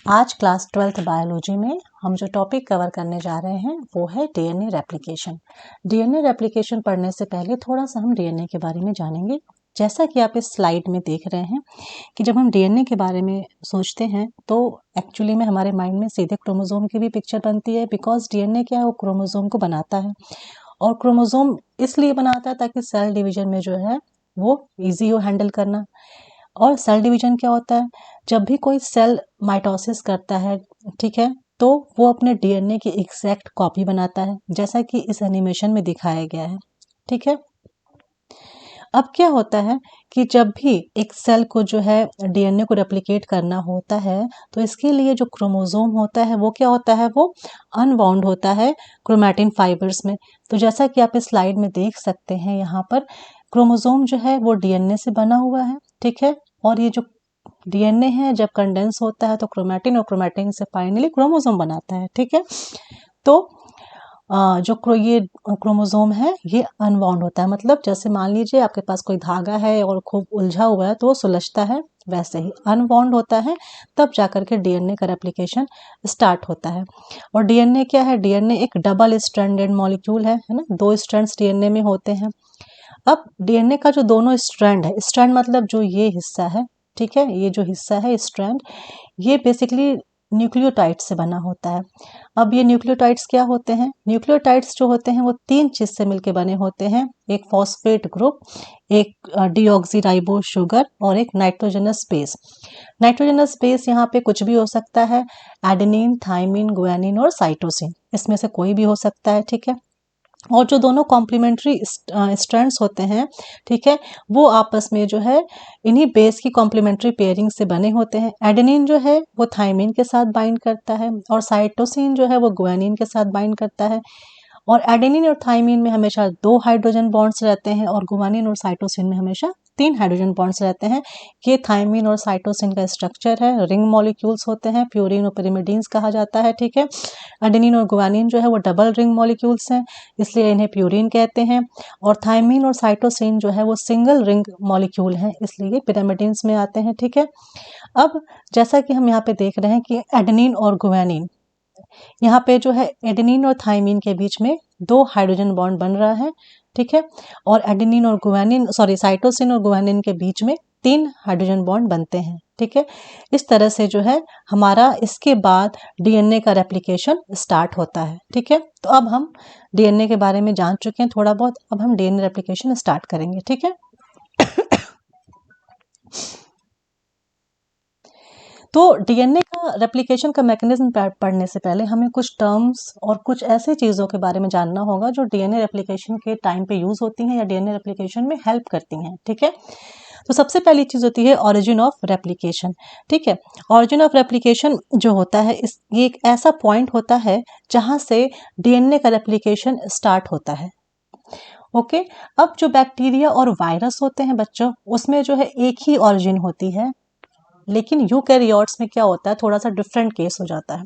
आज class 12th biology में हम जो टॉपिक कवर करने जा रहे हैं वो है डीएनए रेप्लिकेशन। डीएनए रेप्लिकेशन पढ़ने से पहले थोड़ा सा हम डीएनए के बारे में जानेंगे। जैसा कि आप इस स्लाइड में देख रहे हैं कि जब हम डीएनए के बारे में सोचते हैं तो एक्चुअली में हमारे माइंड में सीधे क्रोमोसोम की भी पिक्चर बनती है, बिकॉज डीएनए क्या है, वो क्रोमोसोम को बनाता है और क्रोमोसोम इसलिए बनाता है ताकि सेल डिवीजन में जो है वो ईजी हो हैंडल करना। और सेल डिवीजन क्या होता है, जब भी कोई सेल माइटोसिस करता है, ठीक है, तो वो अपने डीएनए की एग्जैक्ट कॉपी बनाता है, जैसा कि इस एनिमेशन में दिखाया गया है। ठीक है, अब क्या होता है कि जब भी एक सेल को जो है डीएनए को रेप्लिकेट करना होता है तो इसके लिए जो क्रोमोसोम होता है वो क्या होता है, वो अनबाउंड होता है क्रोमैटिन फाइबर्स में। तो जैसा कि आप इस स्लाइड में देख सकते हैं, यहाँ पर क्रोमोसोम जो है वो डीएनए से बना हुआ है। ठीक है, और ये जो डीएनए है जब कंडेंस होता है तो क्रोमैटिन और क्रोमैटिन से फाइनली क्रोमोसोम बनाता है। ठीक है, तो जो ये क्रोमोसोम है ये अनबाउंड होता है, मतलब जैसे मान लीजिए आपके पास कोई धागा है और खूब उलझा हुआ है तो वो सुलझता है, वैसे ही अनबाउंड होता है, तब जाकर के डीएनए का रेप्लिकेशन स्टार्ट होता है। और डीएनए क्या है, डीएनए एक डबल स्ट्रैंडेड मॉलिक्यूल है ना, 2 स्ट्रैंड्स डीएनए में होते हैं। अब डीएनए का जो दोनों स्ट्रैंड है, स्ट्रैंड मतलब जो ये हिस्सा है, ठीक है, ये जो हिस्सा है स्ट्रैंड, ये बेसिकली न्यूक्लियोटाइड से बना होता है। अब ये न्यूक्लियोटाइड्स क्या होते हैं, न्यूक्लियोटाइड्स जो होते हैं वो 3 चीज से मिलकर बने होते हैं, एक फॉस्फेट ग्रुप, एक डीऑक्सीराइबोज शुगर और एक नाइट्रोजनस बेस। नाइट्रोजनस बेस यहाँ पे कुछ भी हो सकता है, एडेनिन, थाइमिन, गुआनिन और साइटोसिन, इसमें से कोई भी हो सकता है। ठीक है, और जो दोनों कॉम्प्लीमेंट्री स्ट्रैंड्स होते हैं, ठीक है, वो आपस में जो है इन्हीं बेस की कॉम्प्लीमेंट्री पेयरिंग से बने होते हैं। एडेनिन जो है वो थाइमिन के साथ बाइंड करता है और साइटोसिन जो है वो गुआनिन के साथ बाइंड करता है। और एडेनिन और थाइमिन में हमेशा 2 हाइड्रोजन बॉन्ड्स रहते हैं और गुआनिन और साइटोसिन में हमेशा 3 हाइड्रोजन बॉन्ड्स रहते हैं। ये थाइमिन और साइटोसिन का स्ट्रक्चर है, रिंग मॉलिक्यूल्स होते हैं, प्यूरिन और पिरिमिडीन्स कहा जाता है। ठीक है, एडेनिन और गुआनिन जो है वो डबल रिंग मॉलिक्यूल्स हैं, इसलिए इन्हें प्यूरिन कहते हैं। और थाइमिन और साइटोसिन जो है वो सिंगल रिंग मॉलिक्यूल हैं, इसलिए पिरिमिडीन्स में आते हैं। ठीक है, अब जैसा कि हम यहाँ पे देख रहे हैं कि एडेनिन और गुआनिन, यहाँ पे जो है एडेनिन और थाइमिन के बीच में 2 हाइड्रोजन बॉन्ड बन रहा है। ठीक है, और एडेनिन और गुआनिन, सॉरी, साइटोसिन और गुआनिन के बीच में 3 हाइड्रोजन बॉन्ड बनते हैं। ठीक है, इस तरह से जो है हमारा इसके बाद डीएनए का रेप्लिकेशन स्टार्ट होता है। ठीक है, तो अब हम डीएनए के बारे में जान चुके हैं थोड़ा बहुत, अब हम डीएनए रेप्लिकेशन स्टार्ट करेंगे। ठीक है, तो डीएनए का रेप्लिकेशन का मैकेनिज्म पढ़ने से पहले हमें कुछ टर्म्स और कुछ ऐसे चीज़ों के बारे में जानना होगा जो डीएनए रेप्लिकेशन के टाइम पे यूज़ होती हैं या डीएनए रेप्लिकेशन में हेल्प करती हैं। ठीक है, तो सबसे पहली चीज़ होती है ऑरिजिन ऑफ रेप्लिकेशन। ठीक है, ऑरिजिन ऑफ रेप्लिकेशन जो होता है ये एक ऐसा पॉइंट होता है जहाँ से डीएनए का रेप्लिकेशन स्टार्ट होता है। ओके, अब जो बैक्टीरिया और वायरस होते हैं बच्चों, उसमें जो है एक ही ऑरिजिन होती है, लेकिन यूकैरियोट्स में क्या होता है, थोड़ा सा डिफरेंट केस हो जाता है।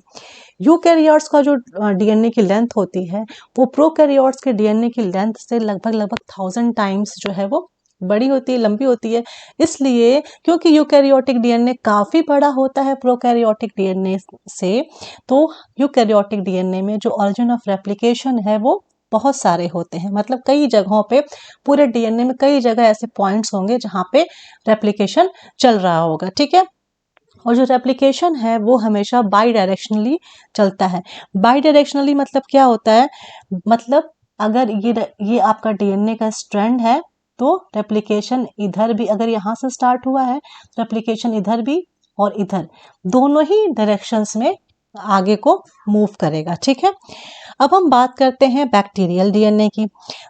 यूकैरियोट्स का जो डीएनए की लेंथ होती है वो प्रोकैरियोट्स के डीएनए की लेंथ से लगभग 1000 टाइम्स जो है वो बड़ी होती है, लंबी होती है। इसलिए क्योंकि यूकैरियोटिक डीएनए काफ़ी बड़ा होता है प्रोकैरियोटिक डीएनए से, तो यूकैरियोटिक डीएनए में जो ऑरिजिन ऑफ रेप्लिकेशन है वो बहुत सारे होते हैं, मतलब कई जगहों पे, पूरे डीएनए में कई जगह ऐसे पॉइंट्स होंगे जहाँ पे रेप्लिकेशन चल रहा होगा। ठीक है, और जो रेप्लिकेशन है वो हमेशा बाई डायरेक्शनली चलता है। बाई डायरेक्शनली मतलब क्या होता है, मतलब अगर ये आपका डीएनए का स्ट्रैंड है तो रेप्लिकेशन इधर भी, अगर यहाँ से स्टार्ट हुआ है, रेप्लिकेशन इधर भी और इधर दोनों ही डायरेक्शंस में आगे को मूव करेगा। ठीक है, अब हम बात करते हैं बैक्टीरियल डीएनए की।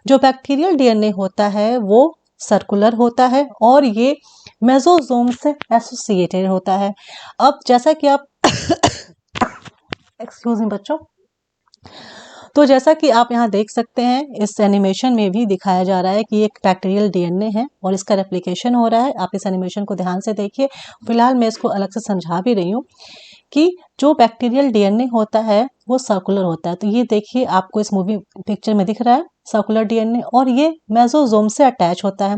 जो बैक्टीरियल डीएनए होता है वो सर्कुलर होता है और ये मेसोसोम से एसोसिएटेड होता है। अब जैसा कि आप एक्सक्यूज मी बच्चों, तो जैसा कि आप यहाँ देख सकते हैं, इस एनिमेशन में भी दिखाया जा रहा है कि एक बैक्टीरियल डीएनए है और इसका रेप्लिकेशन हो रहा है। आप इस एनिमेशन को ध्यान से देखिए, फिलहाल मैं इसको अलग से समझा भी रही हूँ कि जो बैक्टीरियल डीएनए होता है वो सर्कुलर होता है। तो ये देखिए आपको इस मूवी पिक्चर में दिख रहा है सर्कुलर डीएनए, और ये मेसोसोम से अटैच होता है।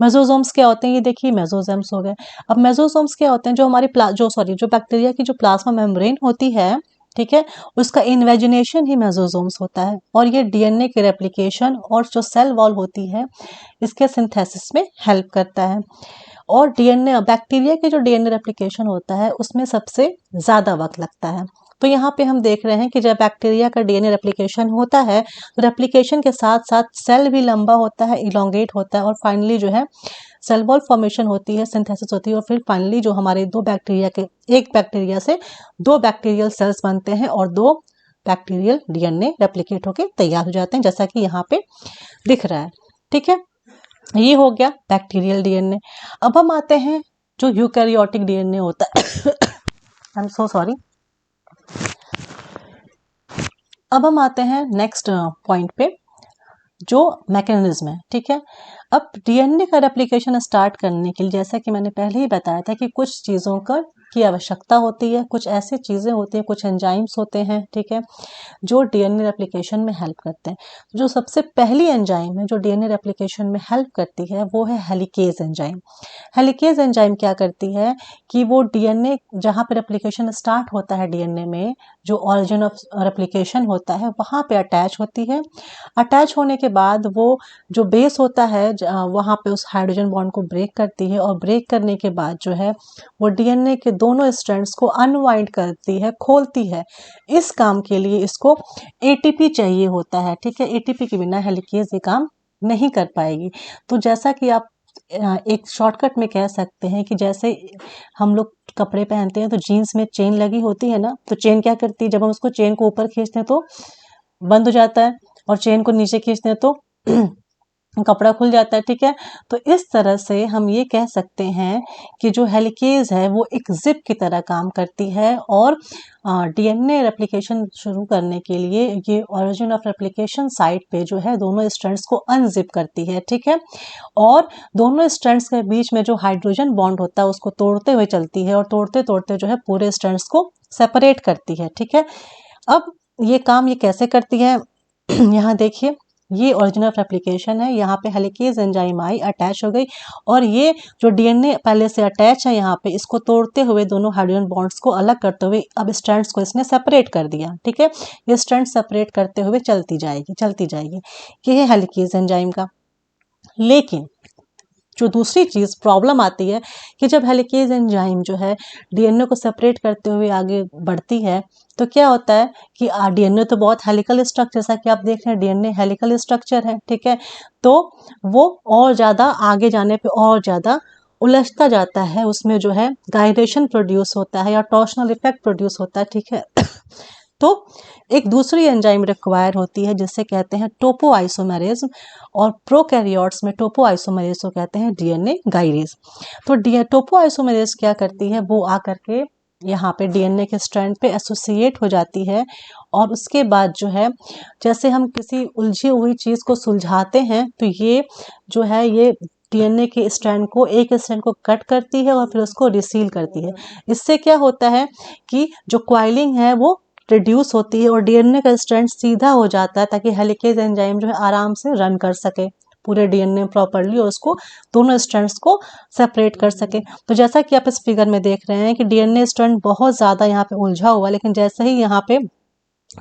मेसोसोम्स क्या होते हैं, ये देखिए मेसोसोम्स हो गए। अब मेसोसोम्स क्या होते हैं, जो हमारी जो बैक्टीरिया की जो प्लाज्मा मेम्ब्रेन होती है, ठीक है, उसका इन्वेजिनेशन ही मेसोसोम्स होता है, और ये डीएनए के रेप्लिकेशन और जो सेल वॉल होती है इसके सिंथेसिस में हेल्प करता है। और डीएनए बैक्टीरिया के जो डीएनए रेप्लिकेशन होता है उसमें सबसे ज़्यादा वक्त लगता है। तो यहाँ पे हम देख रहे हैं कि जब बैक्टीरिया का डीएनए रेप्लिकेशन होता है तो रेप्लिकेशन के साथ साथ सेल भी लंबा होता है, इलोंगेट होता है, और फाइनली जो है सेल वॉल फॉर्मेशन होती है, सिंथेसिस होती है, और फिर फाइनली जो हमारे एक बैक्टीरिया से 2 बैक्टीरियल सेल्स बनते हैं और 2 बैक्टीरियल डीएनए रेप्लिकेट होकर तैयार हो जाते हैं, जैसा कि यहाँ पे दिख रहा है। ठीक है, ये हो गया बैक्टीरियल डीएनए। अब हम आते हैं जो यूकैरियोटिक डीएनए होता है आई एम सो सॉरी। अब हम आते हैं नेक्स्ट पॉइंट पे, जो मैकेनिज्म है। ठीक है, अब डीएनए का रेप्लिकेशन स्टार्ट करने के लिए, जैसा कि मैंने पहले ही बताया था कि कुछ चीज़ों की आवश्यकता होती है, कुछ ऐसी चीज़ें होती हैं, कुछ एंजाइम्स होते हैं, ठीक है, जो डीएनए रेप्लिकेशन में हेल्प करते हैं। जो सबसे पहली एंजाइम है जो डीएनए रेप्लिकेशन में हेल्प करती है वो है हेलिकेज एंजाइम। हेलिकेज एंजाइम क्या करती है कि वो डीएनए जहाँ पे रेप्लिकेशन स्टार्ट होता है, डीएनए में जो ऑरिजिन ऑफ रेप्लिकेशन होता है वहाँ पे अटैच होती है। अटैच होने के बाद वो जो बेस होता है वहाँ पे उस हाइड्रोजन बॉन्ड को ब्रेक करती है, और ब्रेक करने के बाद जो है वो डीएनए के दोनों स्ट्रैंड्स को अनवाइंड करती है, खोलती है। इस काम के लिए इसको एटीपी चाहिए होता है। ठीक है, एटीपी के बिना हेलिकेज ये काम नहीं कर पाएगी। तो जैसा कि आप एक शॉर्टकट में कह सकते हैं कि जैसे हम लोग कपड़े पहनते हैं तो जीन्स में चेन लगी होती है ना, तो चेन क्या करती है, जब हम उसको चेन को ऊपर खींचते हैं तो बंद हो जाता है, और चेन को नीचे खींचते हैं तो कपड़ा खुल जाता है। ठीक है, तो इस तरह से हम ये कह सकते हैं कि जो हेलिकेज है वो एक जिप की तरह काम करती है, और डीएनए रेप्लिकेशन शुरू करने के लिए ये ओरिजिन ऑफ रेप्लिकेशन साइट पे जो है दोनों स्ट्रैंड्स को अनजिप करती है। ठीक है, और दोनों स्ट्रैंड्स के बीच में जो हाइड्रोजन बॉन्ड होता है उसको तोड़ते हुए चलती है, और तोड़ते तोड़ते जो है पूरे स्ट्रैंड्स को सेपरेट करती है। ठीक है, अब ये काम ये कैसे करती है यहाँ देखिए, ये ओरिजिन ऑफ रेप्लिकेशन है, यहाँ पे हेलिकेज एंजाइम आई, अटैच हो गई, और ये जो डीएनए पहले से अटैच है यहाँ पे, इसको तोड़ते हुए दोनों हाइड्रोजन बॉन्ड्स को अलग करते हुए अब स्ट्रैंड्स को इसने सेपरेट कर दिया। ठीक है, ये स्ट्रैंड सेपरेट करते हुए चलती जाएगी। ये है हेलिकेज एंजाइम का। लेकिन जो दूसरी चीज़ प्रॉब्लम आती है कि जब हेलिकेज एंजाइम जो है डीएनए को सेपरेट करते हुए आगे बढ़ती है तो क्या होता है कि डीएनए तो बहुत हेलिकल स्ट्रक्चर, जैसा कि आप देख रहे हैं डीएनए हेलिकल स्ट्रक्चर है। ठीक है, तो वो और ज़्यादा आगे जाने पे और ज़्यादा उलझता जाता है, उसमें जो है गायरेशन प्रोड्यूस होता है या टॉर्शनल इफेक्ट प्रोड्यूस होता है। ठीक है तो एक दूसरी एंजाइम रिक्वायर होती है जिसे कहते हैं टोपोआइसोमेरेज, और प्रोकैरियोट्स में टोपोआइसोमेरेज को कहते हैं डीएनए गाइरेज। तो टोपोआइसोमेरेज क्या करती है, वो आकर के यहाँ पे डीएनए के स्ट्रैंड पे एसोसिएट हो जाती है, और उसके बाद जो है जैसे हम किसी उलझी हुई चीज़ को सुलझाते हैं तो ये जो है ये डीएनए के स्ट्रैंड को एक स्ट्रैंड को कट करती है और फिर उसको रिसील करती है। इससे क्या होता है कि जो क्वाइलिंग है वो रिड्यूस होती है और डीएनए का स्ट्रैंड सीधा हो जाता है, ताकि हेलिकेज एंजाइम जो है आराम से रन कर सके पूरे डीएनए प्रॉपरली, और उसको दोनों स्ट्रैंड्स को सेपरेट कर सके। तो जैसा कि आप इस फिगर में देख रहे हैं कि डीएनए स्ट्रैंड बहुत ज़्यादा यहाँ पे उलझा हुआ है, लेकिन जैसे ही यहाँ पे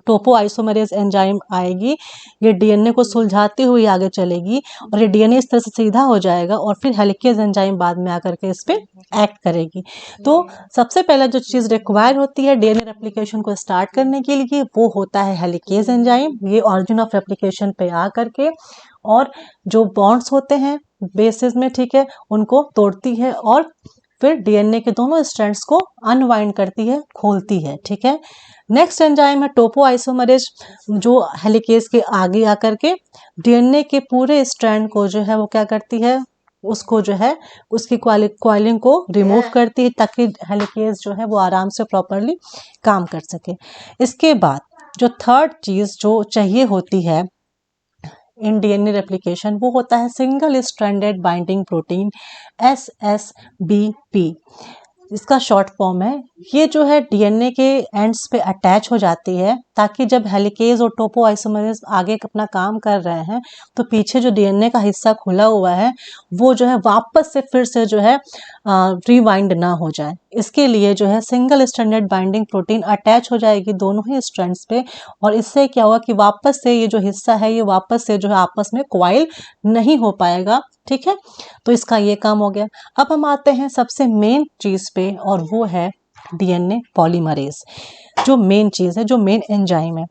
टोपोआइसोमेरेज एंजाइम आएगी ये डीएनए को सुलझाती हुई आगे चलेगी, और ये डीएनए इस तरह से सीधा हो जाएगा, और फिर हेलिकेज एंजाइम बाद में आकर के इस पे एक्ट करेगी। तो सबसे पहला जो चीज़ रिक्वायर होती है डीएनए रेप्लिकेशन को स्टार्ट करने के लिए वो होता है हेलिकेज एंजाइम। ये ऑरिजिन ऑफ रेप्लिकेशन पे आ करके और जो बॉन्ड्स होते हैं बेसिस में, ठीक है, उनको तोड़ती है और फिर डीएनए के दोनों स्ट्रैंड्स को अनवाइंड करती है, खोलती है। ठीक है, नेक्स्ट एंजाइम है टोपोआइसोमेरेज, जो हेलिकेज के आगे आकर के डीएनए के पूरे स्ट्रैंड को जो है वो क्या करती है, उसको जो है उसकी क्वाइलिंग को रिमूव करती है, ताकि हेलिकेज जो है वो आराम से प्रॉपरली काम कर सके। इसके बाद जो थर्ड चीज़ जो चाहिए होती है इन डीएनए रेप्लिकेशन वो होता है single stranded binding protein SSBP। इसका शॉर्ट फॉर्म है। ये जो है डीएनए के एंड्स पे अटैच हो जाती है ताकि जब हेलिकेज और टोपो आइसोमरेज आगे अपना काम कर रहे हैं तो पीछे जो डीएनए का हिस्सा खुला हुआ है वो जो है वापस से फिर से जो है रिवाइंड ना हो जाए। इसके लिए जो है single stranded binding protein attach हो जाएगी दोनों ही स्ट्रैंड्स पे, और इससे क्या होगा कि वापस से ये जो हिस्सा है ये वापस से जो है आपस में क्वाइल नहीं हो पाएगा। ठीक है, तो इसका ये काम हो गया। अब हम आते हैं सबसे मेन चीज पे, और वो है डीएनए पॉलीमरेज, जो मेन चीज है, जो मेन एंजाइम है।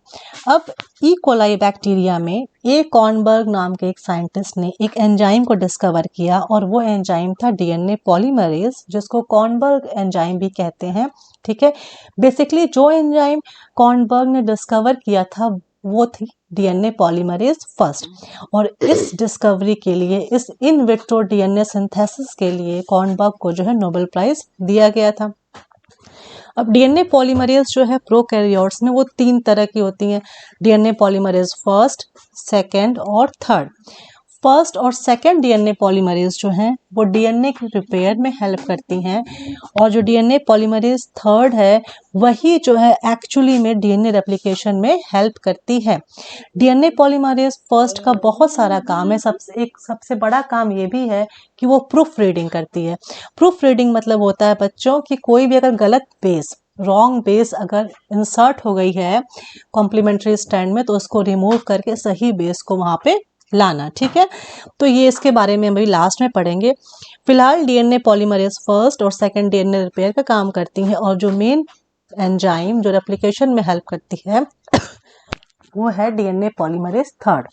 अब ई कोलाई बैक्टीरिया में ए कॉर्नबर्ग नाम के एक साइंटिस्ट ने एक एंजाइम को डिस्कवर किया, और वो एंजाइम था डीएनए पॉलीमरेज, जिसको कॉर्नबर्ग एंजाइम भी कहते हैं। ठीक है, बेसिकली जो एंजाइम कॉर्नबर्ग ने डिस्कवर किया था वो थी डीएनए पॉलीमरेज फर्स्ट, और इस डिस्कवरी के लिए, इस इन विट्रो डीएनए सिंथेसिस के लिए कॉर्नबर्ग को जो है नोबेल प्राइज दिया गया था। अब डीएनए पॉलीमरेज जो है प्रोकैरियोट्स में वो 3 तरह की होती हैं, डीएनए पॉलीमरेज फर्स्ट, सेकंड और थर्ड। फर्स्ट और सेकंड डीएनए पॉलीमरेज जो हैं वो डीएनए की रिपेयर में हेल्प करती हैं, और जो डीएनए पॉलीमरेज थर्ड है वही जो है एक्चुअली में डीएनए रेप्लिकेशन में हेल्प करती है। डीएनए पॉलीमरेज फर्स्ट का बहुत सारा काम है, सबसे बड़ा काम ये भी है कि वो प्रूफ रीडिंग करती है। प्रूफ रीडिंग मतलब होता है बच्चों कि कोई भी अगर गलत बेस, रॉन्ग बेस अगर इंसर्ट हो गई है कॉम्प्लीमेंट्री स्ट्रैंड में तो उसको रिमूव करके सही बेस को वहां पे लाना। ठीक है, तो ये इसके बारे में हम अभी लास्ट में पढ़ेंगे। फिलहाल डीएनए पॉलीमरेज फर्स्ट और सेकंड डीएनए रिपेयर का काम करती हैं, और जो मेन एंजाइम जो रेप्लिकेशन में हेल्प करती है वो है डीएनए पॉलीमरेज थर्ड।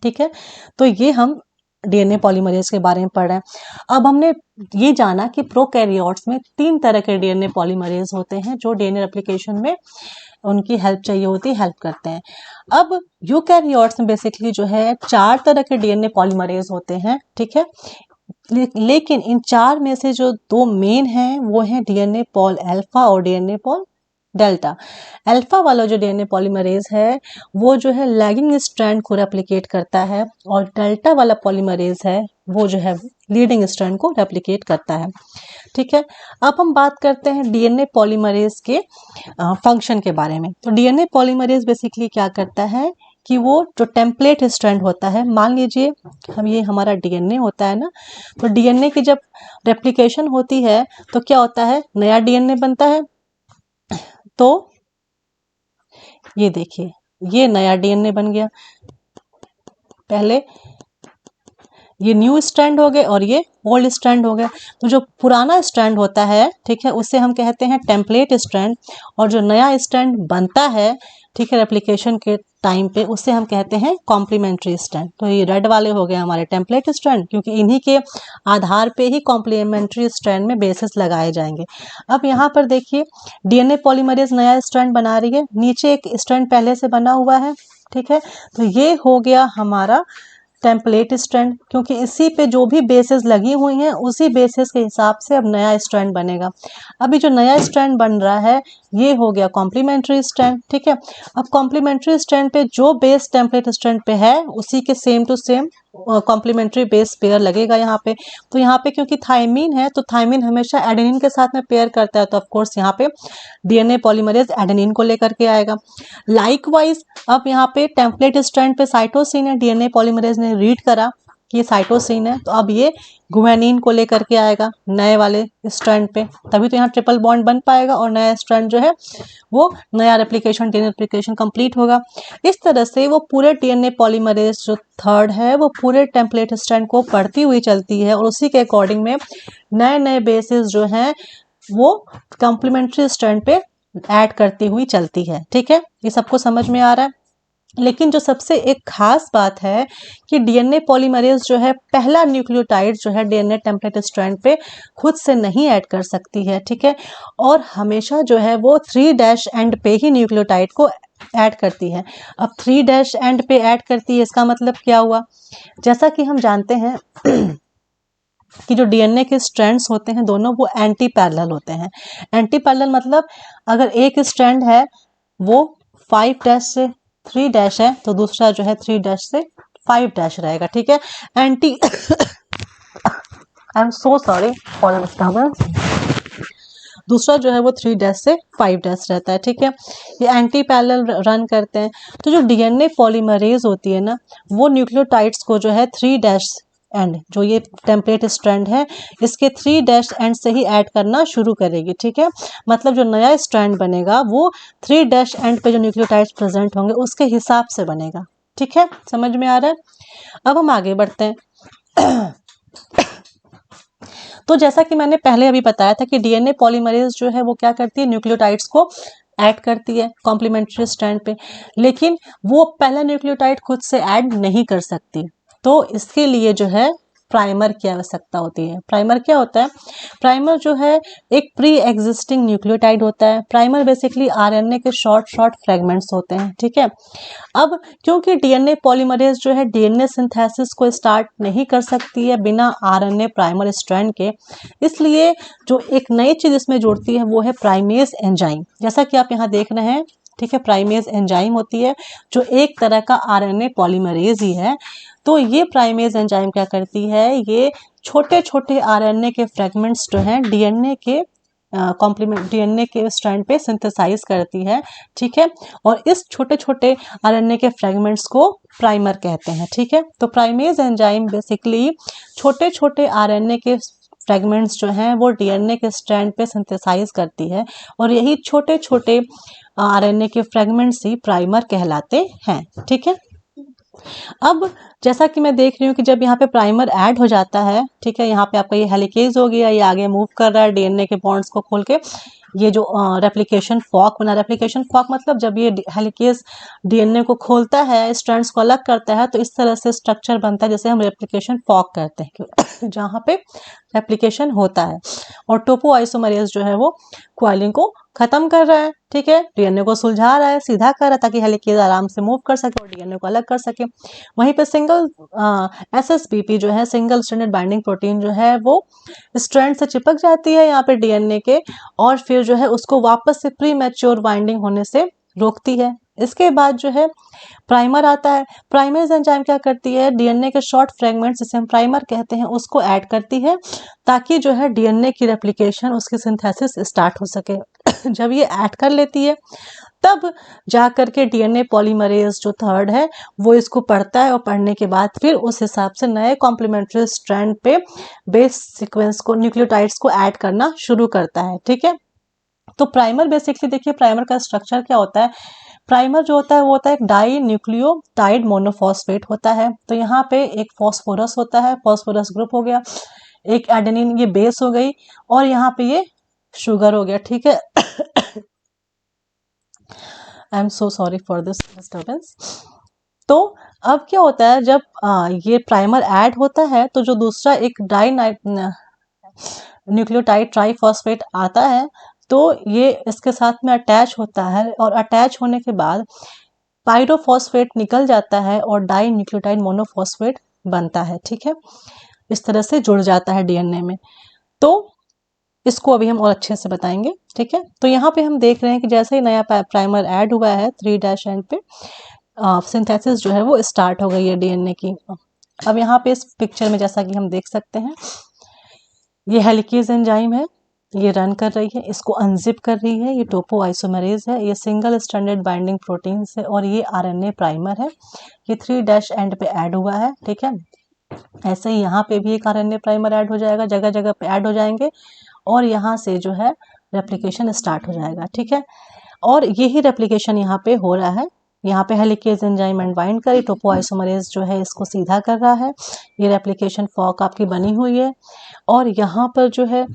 ठीक है, तो ये हम डीएनए पॉलीमरेज के बारे में पढ़ रहे हैं। अब हमने ये जाना कि प्रोकैरियोट्स में 3 तरह के डीएनए पॉलीमरेज होते हैं जो डीएनए रेप्लिकेशन में उनकी हेल्प चाहिए होती है, हेल्प करते हैं। अब यूकैरियोट्स में बेसिकली जो है 4 तरह के डीएनए पॉलीमरेज होते हैं। ठीक है, लेकिन इन 4 में से जो 2 मेन हैं वो हैं डीएनए पॉल अल्फा और डीएनए पॉल डेल्टा। अल्फा वाला जो डीएनए पॉलीमरेज है वो जो है लैगिंग स्ट्रैंड को रेप्लिकेट करता है, और डेल्टा वाला पॉलीमरेज है वो जो है लीडिंग स्ट्रैंड को रेप्लिकेट करता है। ठीक है, अब हम बात करते हैं डीएनए पॉलीमरेज के फंक्शन के बारे में। तो डीएनए पॉलीमरेज बेसिकली क्या करता है कि वो जो टेम्पलेट स्ट्रैंड होता है, मान लीजिए हम ये हमारा डीएनए होता है ना, तो डीएनए की जब रेप्लिकेशन होती है तो क्या होता है, नया डीएनए बनता है। तो ये देखिए ये नया डीएनए बन गया, पहले ये न्यू स्ट्रैंड हो गए और ये ओल्ड स्ट्रैंड हो गया। तो जो पुराना स्ट्रैंड होता है, ठीक है, उसे हम कहते हैं टेम्पलेट स्ट्रैंड, और जो नया स्ट्रैंड बनता है, ठीक है, रेप्लिकेशन के टाइम पे, उसे हम कहते हैं कॉम्प्लीमेंट्री स्ट्रैंड। तो ये रेड वाले हो गए हमारे टेम्पलेट स्ट्रैंड, क्योंकि इन्हीं के आधार पे ही कॉम्प्लीमेंट्री स्ट्रैंड में बेसिस लगाए जाएंगे। अब यहाँ पर देखिए डीएनए पॉलीमरेज नया स्ट्रैंड बना रही है, नीचे एक स्ट्रैंड पहले से बना हुआ है। ठीक है, तो ये हो गया हमारा टेम्पलेट स्ट्रैंड, क्योंकि इसी पे जो भी बेसिस लगी हुई हैं उसी बेसिस के हिसाब से अब नया स्ट्रैंड बनेगा। अभी जो नया स्ट्रैंड बन रहा है ये हो गया कॉम्प्लीमेंट्री स्ट्रैंड। ठीक है, अब कॉम्प्लीमेंट्री स्ट्रैंड पे जो बेस टेम्पलेट स्ट्रैंड पे है उसी के same to same complementary base pair लगेगा यहाँ पे। तो यहाँ पे क्योंकि थायमीन है तो थायमीन हमेशा एडेनिन के साथ में पेयर करता है, तो ऑफ कोर्स यहाँ पे डीएनए पॉलीमरेज एडेनिन को लेकर के आएगा। लाइकवाइज अब यहाँ पे टेम्पलेट स्ट्रैंड पे साइटोसिन है, डीएनए पॉलीमरेज ने रीड करा कि ये साइटोसिन है, तो अब ये गुआनिन को लेकर के आएगा नए वाले स्ट्रैंड पे, तभी तो यहाँ ट्रिपल बॉन्ड बन पाएगा और नया स्ट्रैंड जो है वो नया रेप्लिकेशन डीएनए रेप्लिकेशन कंप्लीट होगा। इस तरह से वो पूरे डीएनए पॉलीमरेज जो थर्ड है वो पूरे टेम्पलेट स्ट्रैंड को पढ़ती हुई चलती है, और उसी के अकॉर्डिंग में नए नए बेसिस जो हैं वो कॉम्प्लीमेंट्री स्ट्रैंड पे ऐड करती हुई चलती है। ठीक है, ये सबको समझ में आ रहा है। लेकिन जो सबसे एक खास बात है कि डीएनए पॉलीमरेज जो है पहला न्यूक्लियोटाइड जो है डीएनए टेम्पलेट स्ट्रैंड पे खुद से नहीं ऐड कर सकती है। ठीक है, और हमेशा जो है वो 3' एंड पे ही न्यूक्लियोटाइड को ऐड करती है। अब 3' एंड पे ऐड करती है इसका मतलब क्या हुआ, जैसा कि हम जानते हैं कि जो डीएनए के स्ट्रैंड्स होते हैं दोनों वो एंटी पैरेलल होते हैं। एंटी पैरेलल मतलब अगर एक स्ट्रैंड है वो 5' से 3' है तो दूसरा जो है 3' से 5' रहेगा। ठीक है, anti I am so sorry for the disturbance. दूसरा जो है वो 3' से 5' रहता है, ठीक है। ये एंटी पैरेलल रन करते हैं। तो जो डीएनए पॉलीमरेज होती है ना, वो न्यूक्लियोटाइड्स को जो है 3' एंड, जो ये टेम्पलेट स्ट्रैंड है, इसके 3' एंड से ही ऐड करना शुरू करेगी, ठीक है। मतलब जो नया स्ट्रैंड बनेगा वो 3' एंड पे जो न्यूक्लियोटाइड्स प्रेजेंट होंगे उसके हिसाब से बनेगा, ठीक है। समझ में आ रहा है? अब हम आगे बढ़ते हैं। तो जैसा कि मैंने पहले अभी बताया था कि डीएनए पॉलीमरेज जो है वो क्या करती है, न्यूक्लियोटाइड्स को ऐड करती है कॉम्प्लीमेंट्री स्ट्रैंड पे, लेकिन वो पहला न्यूक्लियोटाइड खुद से ऐड नहीं कर सकती। तो इसके लिए जो है प्राइमर की आवश्यकता होती है। प्राइमर क्या होता है? प्राइमर जो है एक प्री एग्जिस्टिंग न्यूक्लियोटाइड होता है। प्राइमर बेसिकली आरएनए के शॉर्ट फ्रेगमेंट्स होते हैं, ठीक है। अब क्योंकि डीएनए पॉलीमरेज जो है डीएनए सिंथेसिस को स्टार्ट नहीं कर सकती है बिना आरएनए प्राइमर स्ट्रैंड के, इसलिए जो एक नई चीज इसमें जोड़ती है वो है प्राइमेज एंजाइम। जैसा कि आप यहाँ देख रहे हैं, ठीक है, प्राइमेज एंजाइम होती है जो एक तरह का आरएनए पॉलीमरेज ही है। तो ये प्राइमेज एंजाइम क्या करती है, ये छोटे छोटे आरएनए के फ्रेगमेंट्स जो हैं डीएनए के कॉम्प्लीमेंट डीएनए के स्ट्रैंड पे सिंथेसाइज करती है, ठीक है। और इस छोटे छोटे आरएनए के फ्रेगमेंट्स को प्राइमर कहते हैं, ठीक है। तो प्राइमेज एंजाइम बेसिकली छोटे छोटे आरएनए के फ्रेगमेंट्स जो हैं वो डीएनए के स्ट्रैंड पे सिंथेसाइज करती है, और यही छोटे छोटे आरएनए के फ्रेगमेंट्स ही प्राइमर कहलाते हैं, ठीक है। अब जैसा कि मैं देख रही हूँ कि जब यहाँ पे प्राइमर ऐड हो जाता है, ठीक है, यहाँ पे आपका ये हेलिकेज हो गया, ये आगे मूव कर रहा है डीएनए के बॉन्ड्स को खोल के, ये जो रेप्लिकेशन फॉक बना, रेप्लिकेशन फॉक मतलब जब ये हेलिकेज डीएनए को खोलता है, स्ट्रैंड्स को अलग करता है, तो इस तरह से स्ट्रक्चर बनता है जैसे हम रेप्लिकेशन फॉक कहते हैं, जहाँ पे रेप्लिकेशन होता है। और टोपो आइसोमरेज जो है वो कॉइलिंग को खत्म कर रहा है, ठीक है, डीएनए को सुलझा रहा है, सीधा कर रहा है ताकि हेलिकेज आराम से मूव कर सके और डीएनए को अलग कर सके। वहीं पे सिंगल एसएसबीपी जो है, सिंगल स्ट्रैंडेड बाइंडिंग प्रोटीन जो है, वो स्ट्रैंड से चिपक जाती है यहाँ पे डीएनए के, और फिर जो है उसको वापस से प्री मैच्योर बाइंडिंग होने से रोकती है। इसके बाद जो है प्राइमर आता है। प्राइमेज एंजाइम क्या करती है, डीएनए के शॉर्ट फ्रेगमेंट्स जिसे हम प्राइमर कहते हैं उसको ऐड करती है, ताकि जो है डीएनए की रेप्लिकेशन, उसकी सिंथेसिस स्टार्ट हो सके। जब ये ऐड कर लेती है तब जा करके डीएनए पॉलीमरेज जो थर्ड है वो इसको पढ़ता है, और पढ़ने के बाद फिर उस हिसाब से नए कॉम्प्लीमेंट्री स्ट्रैंड पे बेस सीक्वेंस को, न्यूक्लियोटाइड्स को ऐड करना शुरू करता है, ठीक है। तो प्राइमर बेसिकली देखिए, प्राइमर का स्ट्रक्चर क्या होता है। प्राइमर जो होता है वो होता है एक डाई न्यूक्लियोटाइड मोनोफॉस्फेट होता है। तो यहाँ पे एक फॉस्फोरस होता है, फॉस्फोरस ग्रुप हो गया, एक एडेनिन ये बेस हो गई, और यहाँ पे ये शुगर हो गया, ठीक है। I am so sorry for this disturbance. तो अब क्या होता है, जब ये प्राइमर ऐड होता है तो जो दूसरा एक डाई न्यूक्लियोटाइड ट्राइफॉस्फेट आता है, तो ये इसके साथ में अटैच होता है, और अटैच होने के बाद पाइरोफॉस्फेट निकल जाता है और डाई न्यूक्लियोटाइड मोनोफॉस्फेट बनता है, ठीक है। इस तरह से जुड़ जाता है डीएनए में। तो इसको अभी हम और अच्छे से बताएंगे, ठीक है। तो यहाँ पे हम देख रहे हैं कि जैसे ही नया प्राइमर ऐड हुआ है 3' एंड पे, सिंथेसिस जो है वो स्टार्ट हो गई है डीएनए की। अब यहाँ पे इस पिक्चर में जैसा कि हम देख सकते हैं, ये हेलिकेज एंजाइम है, ये रन कर रही है, इसको अनजिप कर रही है, ये टोपो आइसोमरेज है, ये सिंगल स्ट्रैंडेड बाइंडिंग प्रोटीन है, और ये आरएनए प्राइमर है, ये 3' एंड पे ऐड हुआ है, ठीक है। ऐसे ही यहाँ पे भी एक आरएनए प्राइमर ऐड हो जाएगा, जगह जगह पे ऐड हो जाएंगे, और यहाँ से जो है रेप्लिकेशन स्टार्ट हो जाएगा, ठीक है। और यही रेप्लिकेशन यहाँ पे हो रहा है। यहाँ पे हेलिकेज एंजाइम अनवाइंड करी, टोपो आइसोमरेज जो है इसको सीधा कर रहा है, ये रेप्लिकेशन फॉक आपकी बनी हुई है, और यहाँ पर जो है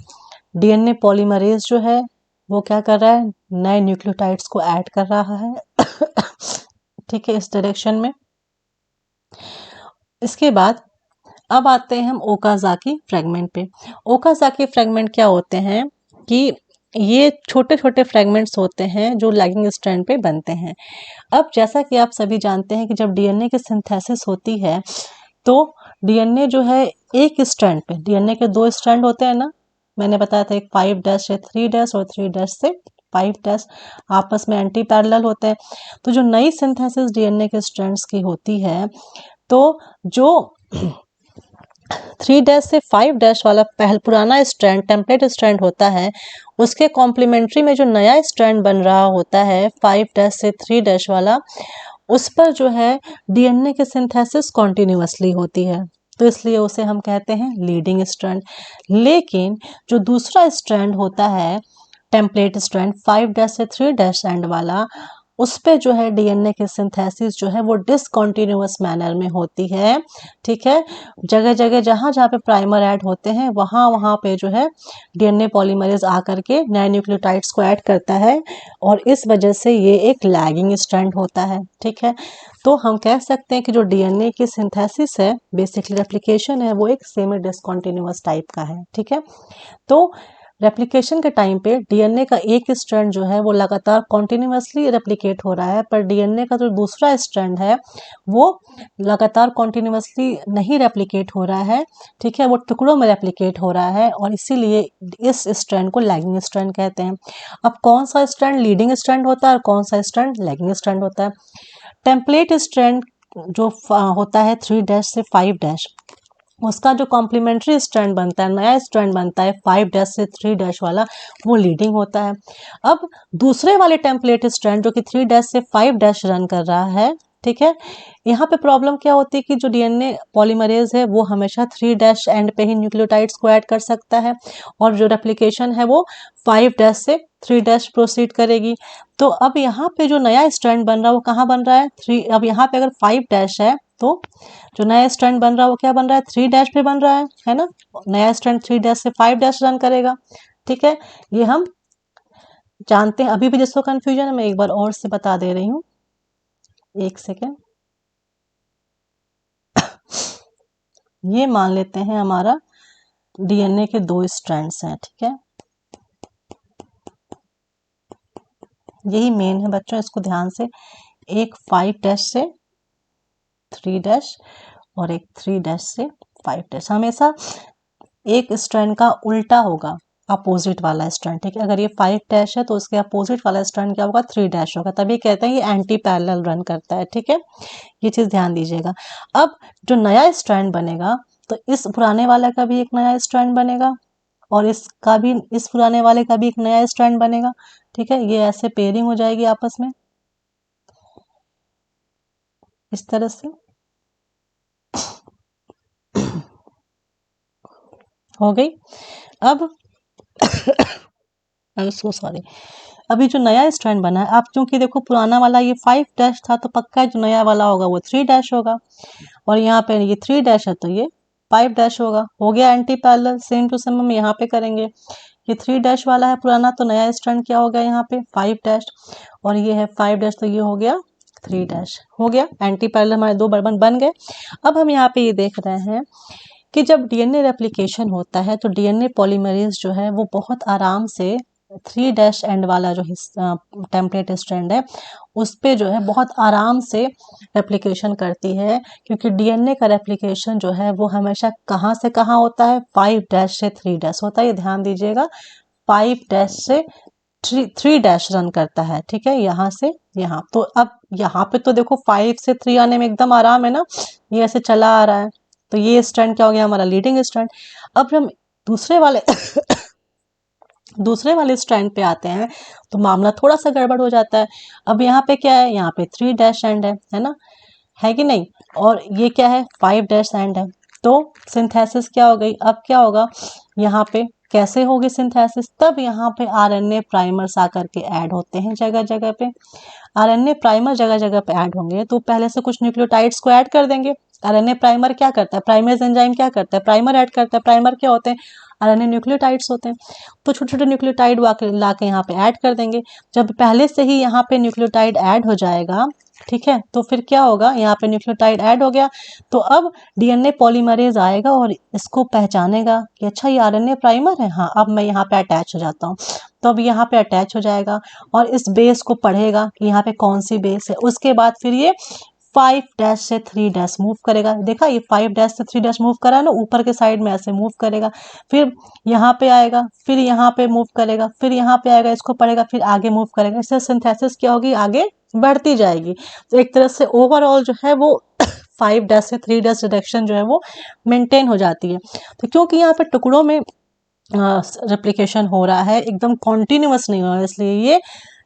डीएनए पॉलीमरेज जो है वो क्या कर रहा है, नए न्यूक्लियोटाइड्स को ऐड कर रहा है, ठीक है, इस डायरेक्शन में। इसके बाद अब आते हैं हम ओकाज़ाकी फ्रेगमेंट पे। ओकाज़ाकी फ्रेगमेंट क्या होते हैं कि ये छोटे छोटे फ्रेगमेंट्स होते हैं जो लैगिंग स्ट्रैंड पे बनते हैं। अब जैसा कि आप सभी जानते हैं कि जब डीएनए की सिंथेसिस होती है तो डीएनए जो है एक स्ट्रैंड पे, डीएनए के 2 स्ट्रैंड होते हैं ना, मैंने बताया था, एक 5' से 3' और 3' से 5' आपस में एंटी पैरेलल होते हैं। तो जो नई सिंथेसिस डीएनए के स्ट्रैंड्स की होती है, तो जो 3' से 5' वाला पुराना स्ट्रैंड टेम्पलेट स्ट्रैंड होता है, उसके कॉम्प्लीमेंट्री में जो नया स्ट्रैंड बन रहा होता है 5' से 3' वाला, उस पर जो है डीएनए की सिंथेसिस कॉन्टिन्यूअसली होती है, तो इसलिए उसे हम कहते हैं लीडिंग स्ट्रैंड। लेकिन जो दूसरा स्ट्रैंड होता है टेम्पलेट स्ट्रैंड 5' से 3' एंड वाला, उस पे जो है डीएनए की सिंथेसिस जो है वो डिसकंटिन्यूअस मैनर में होती है। ठीक है, जगह जगह जहाँ जहाँ पे प्राइमर ऐड होते हैं वहाँ वहाँ पे जो है डीएनए पॉलीमरेज आकर के नए न्यूक्लियोटाइड्स को ऐड करता है, और इस वजह से ये एक लैगिंग स्ट्रैंड होता है। ठीक है, तो हम कह सकते हैं कि जो डीएनए की सिंथेसिस है, बेसिकली रेप्लिकेशन है, वो एक सेमी डिसकंटिन्यूअस टाइप का है। ठीक है, तो रेप्लिकेशन के टाइम पे डीएनए का एक स्ट्रैंड जो है वो लगातार कॉन्टिन्यूअसली रेप्लिकेट हो रहा है, पर डीएनए का जो दूसरा स्ट्रैंड है वो लगातार कॉन्टिन्यूअसली नहीं रेप्लिकेट हो रहा है। ठीक है, वो टुकड़ों में रेप्लिकेट हो रहा है, और इसीलिए इस स्ट्रैंड को लैगिंग स्ट्रैंड कहते हैं। अब कौन सा स्ट्रैंड लीडिंग स्ट्रैंड होता है और कौन सा स्ट्रैंड लैगिंग स्ट्रैंड होता है? टेम्पलेट स्ट्रैंड जो होता है 3' से 5', उसका जो कॉम्प्लीमेंट्री स्ट्रैंड बनता है, नया स्ट्रैंड बनता है 5' से 3' वाला, वो लीडिंग होता है। अब दूसरे वाले टेम्पलेट स्ट्रैंड जो कि 3' से 5' रन कर रहा है, ठीक है, यहाँ पे प्रॉब्लम क्या होती है कि जो डीएनए पॉलीमरेज है वो हमेशा 3' एंड पे ही न्यूक्लियोटाइड्स को ऐड कर सकता है, और जो रेप्लिकेशन है वो 5' से 3' प्रोसीड करेगी। तो अब यहाँ पे जो नया स्ट्रैंड बन रहा है वो कहाँ बन रहा है? 3। अब यहाँ पे अगर 5' है तो जो नया स्ट्रैंड बन रहा है वो क्या बन रहा है? 3' पे बन रहा है ना? नया स्ट्रैंड 3' से 5' रन करेगा। ठीक है, ये हम जानते हैं। अभी भी जिसको कंफ्यूजन है मैं एक बार और से बता दे रही हूँ, एक सेकेंड। ये मान लेते हैं हमारा डीएनए के 2 स्ट्रैंड्स हैं। ठीक है, यही मेन है बच्चों, इसको ध्यान से, एक 5' से 3' और एक 3' से 5'। हमेशा एक स्ट्रैंड का उल्टा होगा, अपोजिट वाला स्ट्रैंड। ठीक है, अगर ये 5' है तो उसके अपोजिट वाला स्ट्रैंड क्या होगा? 3' होगा, तभी कहते हैं ये एंटी पैरेलल रन करता है। ठीक है, ये चीज ध्यान दीजिएगा। अब जो नया स्ट्रैंड बनेगा तो इस पुराने वाले का भी एक नया स्ट्रैंड बनेगा, और इसका भी, इस पुराने वाले का भी एक नया स्ट्रैंड बनेगा। ठीक है, ये ऐसे पेयरिंग हो जाएगी आपस में इस तरह से। हो गई। अब आई एम सो सॉरी। अभी जो नया स्ट्रैंड बना है, आप क्योंकि देखो पुराना वाला ये 5' था, तो पक्का जो नया वाला होगा वो 3' होगा, और यहाँ पे ये 3' है तो ये 5' होगा। हो गया anti parallel. Same to same हम यहाँ पे करेंगे। ये 3' वाला है पुराना, तो नया स्ट्रैंड क्या हो गया यहाँ पे? 5', और ये है 5' तो ये हो गया 3'। हो गया एंटी पैरेलल, हमारे दो बन गए। अब हम यहाँ पे ये देख रहे हैं कि जब डीएनए रेप्लिकेशन होता है तो डीएनए पॉलीमरेज जो है वो बहुत आराम से 3' एंड वाला जो टेम्पलेट स्ट्रैंड है उस पे जो है बहुत आराम से रेप्लिकेशन करती है, क्योंकि डीएनए का रेप्लिकेशन जो है वो हमेशा कहाँ से कहाँ होता है? 5' से 3' होता है। ये ध्यान दीजिएगा, 5' से 3' रन करता है। ठीक है, यहाँ से यहाँ। तो अब यहाँ पे तो देखो 5 से 3 आने में एकदम आराम है ना, ये ऐसे चला आ रहा है, तो ये स्ट्रैंड क्या हो गया? हमारा लीडिंग स्ट्रैंड। अब हम दूसरे वाले दूसरे वाले स्ट्रैंड पे आते हैं तो मामला थोड़ा सा गड़बड़ हो जाता है। अब यहाँ पे क्या है? यहाँ पे 3' एंड है ना, है कि नहीं? और ये क्या है? 5' एंड है। तो सिंथेसिस क्या हो गई? अब क्या होगा यहाँ पे? कैसे होगी सिंथेसिस? तब यहाँ पे आरएनए प्राइमर्स आकर के ऐड होते हैं जगह जगह पे। आरएनए प्राइमर जगह जगह पे ऐड होंगे तो पहले से कुछ न्यूक्लियोटाइड्स को ऐड कर देंगे। आरएनए प्राइमर क्या करता है? प्राइमेज एंजाइम क्या करता है? प्राइमर ऐड करता है। प्राइमर क्या होते हैं? आरएनए न्यूक्लियोटाइड्स होते हैं। तो छोटे छोटे न्यूक्लियोटाइड ला के यहाँ पे ऐड कर देंगे। जब पहले से ही यहाँ पे न्यूक्लियोटाइड ऐड हो जाएगा, ठीक है, तो फिर क्या होगा? यहाँ पे न्यूक्लियोटाइड ऐड हो गया, तो अब डीएनए पॉलीमरेज आएगा और इसको पहचानेगा कि अच्छा ये आरएनए प्राइमर है, हाँ अब मैं यहाँ पे अटैच हो जाता हूँ। तो अब यहाँ पे अटैच हो जाएगा और इस बेस को पढ़ेगा कि यहाँ पे कौन सी बेस है। उसके बाद फिर ये 5' से 3' मूव करेगा। देखा, ये 5' से 3' मूव करा ना, ऊपर के साइड में ऐसे मूव करेगा। फिर यहाँ पे आएगा, फिर यहाँ पे मूव करेगा, फिर यहाँ पे आएगा, इसको पढ़ेगा, फिर आगे मूव करेगा। इससे सिंथेसिस क्या होगी? आगे बढ़ती जाएगी। तो एक तरह से ओवरऑल जो है वो 5' से 3' डायरेक्शन जो है वो मेंटेन हो जाती है। तो क्योंकि यहाँ पे टुकड़ों में रेप्लिकेशन हो रहा है, एकदम कॉन्टिन्यूअस नहीं हो रहा है, इसलिए ये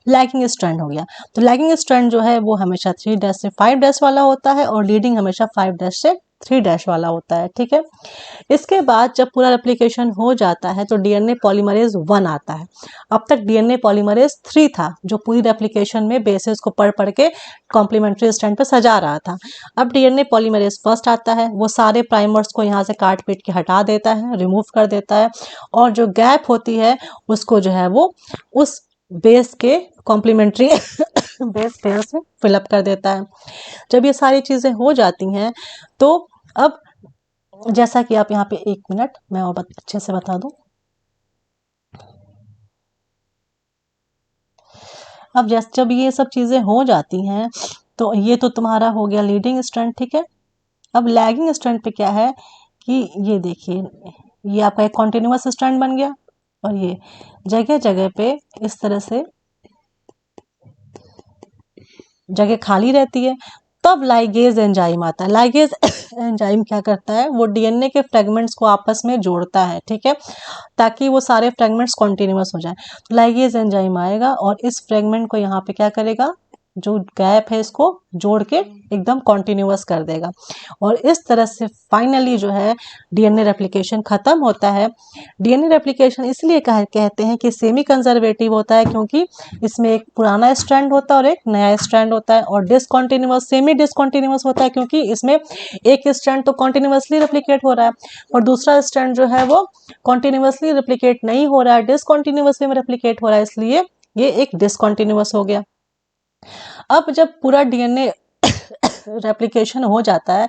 लैगिंग स्ट्रैंड हो गया। तो लैगिंग स्ट्रैंड जो है वो हमेशा 3' से 5' वाला होता है और लीडिंग हमेशा 5' से 3' वाला होता है, ठीक है। इसके बाद जब पूरा रेप्लिकेशन हो जाता है तो डीएनए पॉलीमरेज 1 आता है। अब तक डीएनए पॉलीमरेज 3 था जो पूरी रेप्लिकेशन में बेसेस को पढ़ पढ़ के कॉम्प्लीमेंट्री स्ट्रैंड पे सजा रहा था। अब डीएनए पॉलीमरेज फर्स्ट आता है, वो सारे प्राइमर्स को यहाँ से काट पीट के हटा देता है, रिमूव कर देता है, और जो गैप होती है उसको जो है वो उस बेस के कॉम्प्लीमेंट्री बेस पेयर से फिलअप कर देता है। जब ये सारी चीज़ें हो जाती हैं तो अब जैसा कि आप यहाँ पे 1 मिनट मैं और अच्छे से बता दूं। अब जब ये सब चीज़ें हो जाती हैं तो ये तो तुम्हारा हो गया लीडिंग स्ट्रैंड, ठीक है। अब लैगिंग स्ट्रैंड पे क्या है कि ये देखिए, ये आपका एक कॉन्टिन्यूअस स्ट्रैंड बन गया और ये जगह जगह पे इस तरह से जगह खाली रहती है। तब लाइगेज एंजाइम आता है। लाइगेज एंजाइम क्या करता है, वो डीएनए के फ्रेगमेंट्स को आपस में जोड़ता है, ठीक है, ताकि वो सारे फ्रेगमेंट्स कॉन्टिन्यूअस हो जाए। तो लाइगेज एंजाइम आएगा और इस फ्रेगमेंट को यहाँ पे क्या करेगा, जो गैप है इसको जोड़ के एकदम कॉन्टिन्यूअस कर देगा और इस तरह से फाइनली जो है डीएनए रेप्लिकेशन खत्म होता है। डीएनए रेप्लिकेशन इसलिए कहते हैं कि सेमी कंजर्वेटिव होता है क्योंकि इसमें एक पुराना स्ट्रैंड होता है और एक नया स्ट्रैंड होता है, और डिसकॉन्टिन्यूअस सेमी डिसकॉन्टिन्यूअस होता है क्योंकि इसमें एक स्ट्रैंड तो कॉन्टिन्यूअसली रेप्लिकेट हो रहा है और दूसरा स्ट्रैंड जो है वो कॉन्टिन्यूअसली रेप्लिकेट नहीं हो रहा है, डिसकॉन्टिन्यूअसली में रेप्लिकेट हो रहा है, इसलिए ये एक डिसकॉन्टिन्यूअस हो गया। अब जब पूरा डीएनए रेप्लिकेशन हो जाता है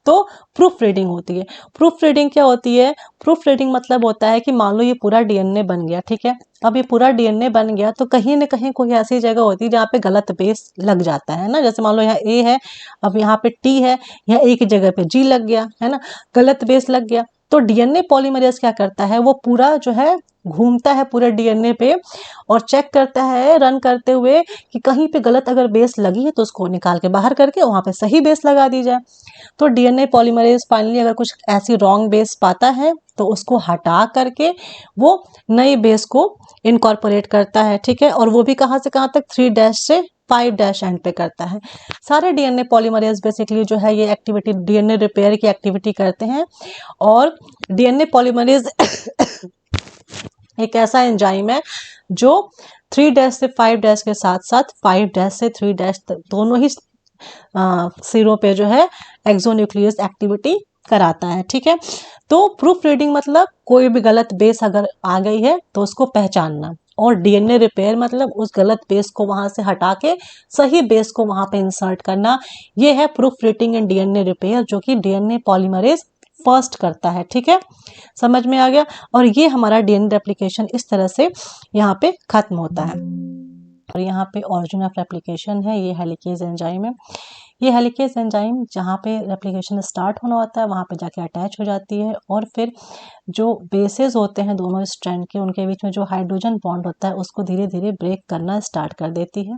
तो प्रूफ रीडिंग होती है। प्रूफ रीडिंग क्या होती है, प्रूफ रीडिंग मतलब होता है कि मान लो ये पूरा डीएनए बन गया, ठीक है। अब ये पूरा डीएनए बन गया तो कहीं ना कहीं कोई ऐसी जगह होती है जहाँ पे गलत बेस लग जाता है ना, जैसे मान लो यहाँ ए है, अब यहाँ पे टी है, यहाँ ए की जगह पे जी लग गया है ना, गलत बेस लग गया। तो डीएनए पॉलीमरेज क्या करता है, वो पूरा जो है घूमता है पूरे डीएनए पे और चेक करता है रन करते हुए कि कहीं पे गलत अगर बेस लगी है तो उसको निकाल के बाहर करके वहाँ पे सही बेस लगा दी जाए। तो डीएनए पॉलीमरेज फाइनली अगर कुछ ऐसी रॉन्ग बेस पाता है तो उसको हटा करके वो नई बेस को इनकॉर्पोरेट करता है, ठीक है, और वो भी कहाँ से कहाँ तक 3' से 5' एंड पे करता है। सारे डीएनए पॉलीमरेज बेसिकली जो है ये एक्टिविटी डीएनए रिपेयर की एक्टिविटी करते हैं और डीएनए पॉलीमरेज एक ऐसा एंजाइम है जो 3' से 5' के साथ साथ 5' से 3' दोनों ही सिरों पे जो है एक्सोन्यूक्लियस एक्टिविटी कराता है, ठीक है। तो प्रूफ रीडिंग मतलब कोई भी गलत बेस अगर आ गई है तो उसको पहचानना, और डीएनए रिपेयर मतलब उस गलत बेस को वहां से हटा के सही बेस को वहां पे इंसर्ट करना। ये है proof reading and DNA repair जो कि डीएनए पॉलीमरेज फर्स्ट करता है, ठीक है, समझ में आ गया। और ये हमारा डीएनए रेप्लिकेशन इस तरह से यहाँ पे खत्म होता है। और यहाँ पे ऑरिजिन ऑफ रेप्लिकेशन है, ये हेलिकेज एंजाइम है। ये हेलिकेज एंजाइम जहाँ पे रेप्लिकेशन स्टार्ट होना होता है वहाँ पे जाके अटैच हो जाती है और फिर जो बेसेस होते हैं दोनों स्ट्रैंड के उनके बीच में जो हाइड्रोजन बॉन्ड होता है उसको धीरे धीरे ब्रेक करना स्टार्ट कर देती है।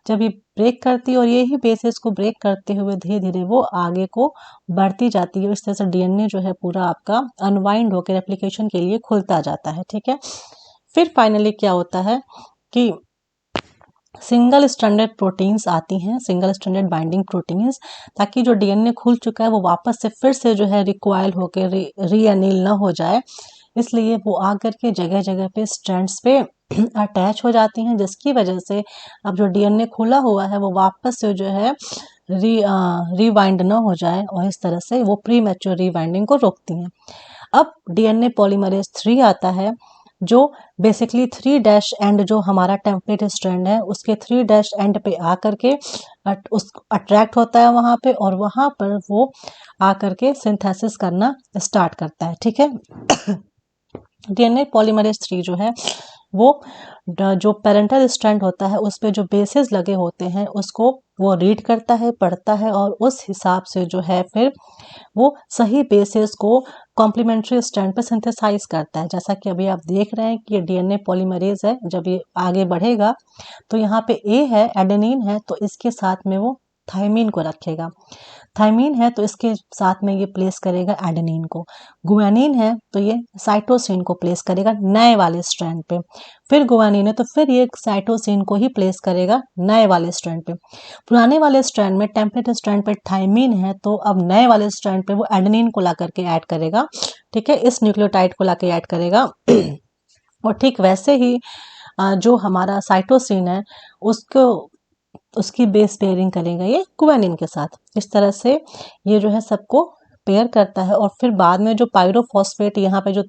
जब ये ब्रेक करती है और यही बेसेस को ब्रेक करते हुए धीरे धीरे वो आगे को बढ़ती जाती है। इस तरह से डीएनए जो है पूरा आपका अनवाइंड होकर रेप्लिकेशन के लिए खुलता जाता है, ठीक है। फिर फाइनली क्या होता है कि सिंगल स्ट्रैंडेड प्रोटीन्स आती हैं, सिंगल स्ट्रैंडेड बाइंडिंग प्रोटीन्स, ताकि जो डीएनए खुल चुका है वो वापस से फिर से जो है रिकॉइल होकर रीअनील ना हो जाए, इसलिए वो आकर के जगह जगह पे स्ट्रैंड्स पे अटैच हो जाती हैं, जिसकी वजह से अब जो डीएनए खुला हुआ है वो वापस से जो है रिवाइंड ना हो जाए और इस तरह से वो प्री मैच्योर रिवाइंडिंग को रोकती हैं। अब डीएनए पॉलीमरेज 3 आता है जो बेसिकली 3' एंड जो हमारा टेम्पलेट स्ट्रैंड है उसके 3' एंड पे आकर के उस अट्रैक्ट होता है वहाँ पे और वहाँ पर वो आकर के सिंथेसिस करना स्टार्ट करता है, ठीक है। डीएनए पॉलीमरेज 3 जो है वो जो पेरेंटल स्ट्रैंड होता है उस पे जो बेसेस लगे होते हैं उसको वो रीड करता है, पढ़ता है और उस हिसाब से जो है फिर वो सही बेसेस को कॉम्प्लीमेंट्री स्ट्रैंड पे सिंथेसाइज करता है। जैसा कि अभी आप देख रहे हैं कि ये डीएनए पॉलीमरेज है, जब ये आगे बढ़ेगा तो यहाँ पे ए है, एडेनिन है, तो इसके साथ में वो थायमीन को रखेगा। थायमीन है तो इसके साथ में ये प्लेस करेगा एडेनिन को। गुआनिन है तो ये साइटोसिन को प्लेस करेगा नए वाले स्ट्रैंड पे। फिर गुआनिन है तो फिर ये साइटोसिन को ही प्लेस करेगा नए वाले स्ट्रैंड पे। पुराने वाले स्ट्रैंड में, टेम्पलेट स्ट्रैंड पे थायमीन है तो अब नए वाले स्ट्रैंड पे वो एडेनिन को ला करके ऐड करेगा, ठीक है, इस न्यूक्लियोटाइड को ला के ऐड करेगा। और ठीक वैसे ही जो हमारा साइटोसिन है उसको, उसकी बेस पेयरिंग करेगा ये गुआनिन के साथ। इस तरह से ये जो है सबको पेयर करता है। और फिर बाद में जो पायरोफॉस्फेट, यहाँ पे जो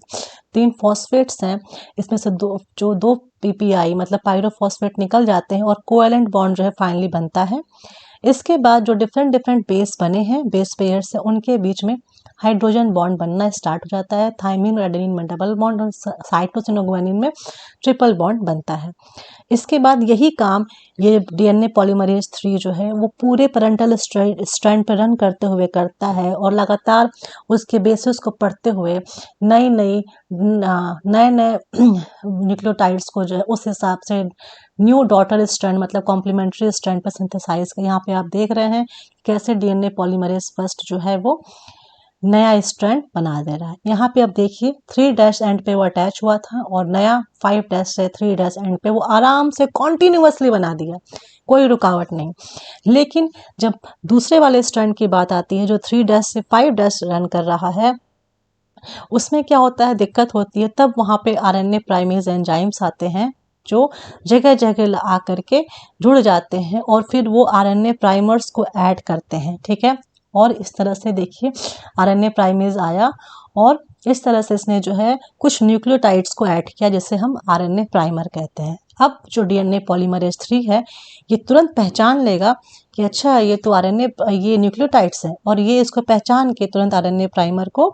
3 फॉस्फेट्स हैं, इसमें से दो पीपीआई मतलब पायरोफॉस्फेट निकल जाते हैं और कोवेलेंट बॉन्ड जो है फाइनली बनता है। इसके बाद जो डिफरेंट बेस बने हैं, बेस पेयर्स हैं, उनके बीच में हाइड्रोजन बॉन्ड बनना स्टार्ट हो जाता है। थायमीन और एडेनिन में डबल बॉन्ड और साइटोसिन और गुआनिन में ट्रिपल बॉन्ड बनता है। इसके बाद यही काम ये डीएनए पॉलीमरेज 3 जो है वो पूरे पैरेंटल स्ट्रैंड पर रन करते हुए करता है और लगातार उसके बेसिस को पढ़ते हुए नए न्यूक्लियोटाइड्स को जो है उस हिसाब से न्यू डॉटर स्ट्रैंड मतलब कॉम्प्लीमेंट्री स्ट्रैंड पर सिंथेसाइज कर, यहाँ पे आप देख रहे हैं कैसे डीएनए पॉलीमरेज फर्स्ट जो है वो नया स्ट्रैंड बना दे रहा है। यहाँ पे आप देखिए 3' एंड पे वो अटैच हुआ था और नया 5' से 3' एंड पे वो आराम से कॉन्टिन्यूसली बना दिया, कोई रुकावट नहीं। लेकिन जब दूसरे वाले स्ट्रैंड की बात आती है जो 3' से 5' रन कर रहा है, उसमें क्या होता है, दिक्कत होती है। तब वहाँ पे आरएनए प्राइमेज एंजाइम्स आते हैं जो जगह जगह आ करके जुड़ जाते हैं और फिर वो आरएनए प्राइमर्स को ऐड करते हैं, ठीक है। और इस तरह से देखिए आरएनए प्राइमेज आया और इस तरह से इसने जो है कुछ न्यूक्लियोटाइड्स को ऐड किया जिसे हम आरएनए प्राइमर कहते हैं। अब जो डीएनए पॉलीमरेज 3 है ये तुरंत पहचान लेगा कि अच्छा ये तो आरएनए, ये न्यूक्लियोटाइड्स हैं, और ये इसको पहचान के तुरंत आरएनए प्राइमर को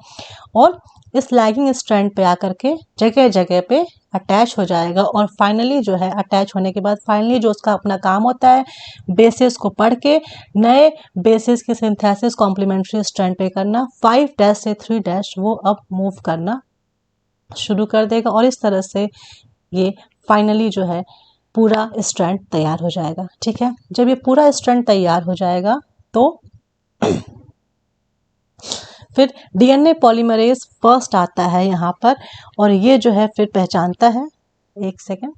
और इस लैगिंग स्ट्रैंड पे आकर के जगह जगह पे अटैच हो जाएगा। और फाइनली जो है अटैच होने के बाद फाइनली जो उसका अपना काम होता है बेसिस को पढ़ के नए बेसिस की सिंथेसिस कॉम्प्लीमेंट्री स्ट्रैंड पे करना, 5' से 3' वो अब मूव करना शुरू कर देगा और इस तरह से ये फाइनली जो है पूरा स्ट्रैंड तैयार हो जाएगा, ठीक है। जब ये पूरा स्ट्रैंड तैयार हो जाएगा तो फिर डीएनए पॉलीमरेज फर्स्ट आता है यहाँ पर और ये जो है फिर पहचानता है, एक सेकेंड,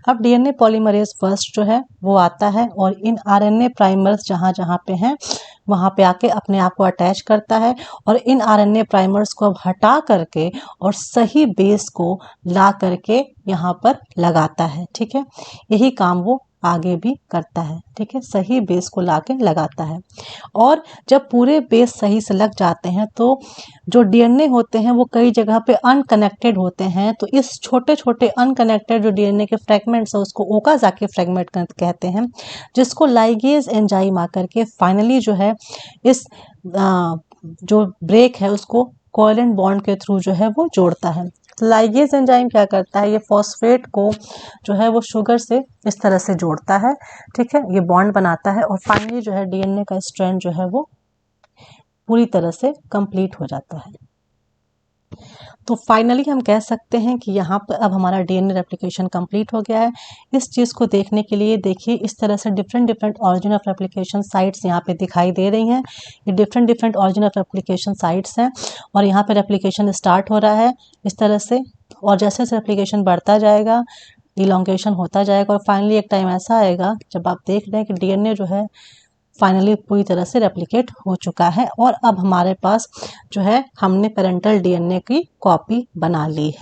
अब डीएनए पॉलीमरेज फर्स्ट जो है वो आता है और इन आरएनए प्राइमर्स जहाँ जहाँ पे हैं वहाँ पे आके अपने आप को अटैच करता है और इन आरएनए प्राइमर्स को अब हटा करके और सही बेस को ला करके यहाँ पर लगाता है, ठीक है। यही काम वो आगे भी करता है, ठीक है, सही बेस को ला के लगाता है। और जब पूरे बेस सही से लग जाते हैं तो जो डीएनए होते हैं वो कई जगह पे अनकनेक्टेड होते हैं, तो इस छोटे छोटे अनकनेक्टेड जो डीएनए के फ्रेगमेंट्स है उसको ओकाज़की फ्रेगमेंट कहते हैं, जिसको लाइगेज एंजाइम आकर के फाइनली जो है इस जो ब्रेक है उसको कोवेलेंट बॉन्ड के थ्रू जो है वो जोड़ता है। लाइगेज एंजाइम क्या करता है, ये फॉस्फेट को जो है वो शुगर से इस तरह से जोड़ता है, ठीक है, ये बॉन्ड बनाता है और फाइनली जो है डीएनए का स्ट्रैंड जो है वो पूरी तरह से कंप्लीट हो जाता है। तो फाइनली हम कह सकते हैं कि यहाँ पर अब हमारा डीएनए रेप्लिकेशन कंप्लीट हो गया है। इस चीज़ को देखने के लिए देखिए इस तरह से different origin of replication sites यहाँ पे दिखाई दे रही हैं। ये different origin of replication sites हैं और यहाँ पे रेप्लिकेशन स्टार्ट हो रहा है इस तरह से, और जैसे जैसे रेप्लिकेशन बढ़ता जाएगा इलॉन्गेशन होता जाएगा और फाइनली एक टाइम ऐसा आएगा जब आप देख रहे हैं कि डीएनए जो है फाइनली पूरी तरह से रेप्लिकेट हो चुका है और अब हमारे पास जो है हमने पेरेंटल डीएनए की कॉपी बना ली है।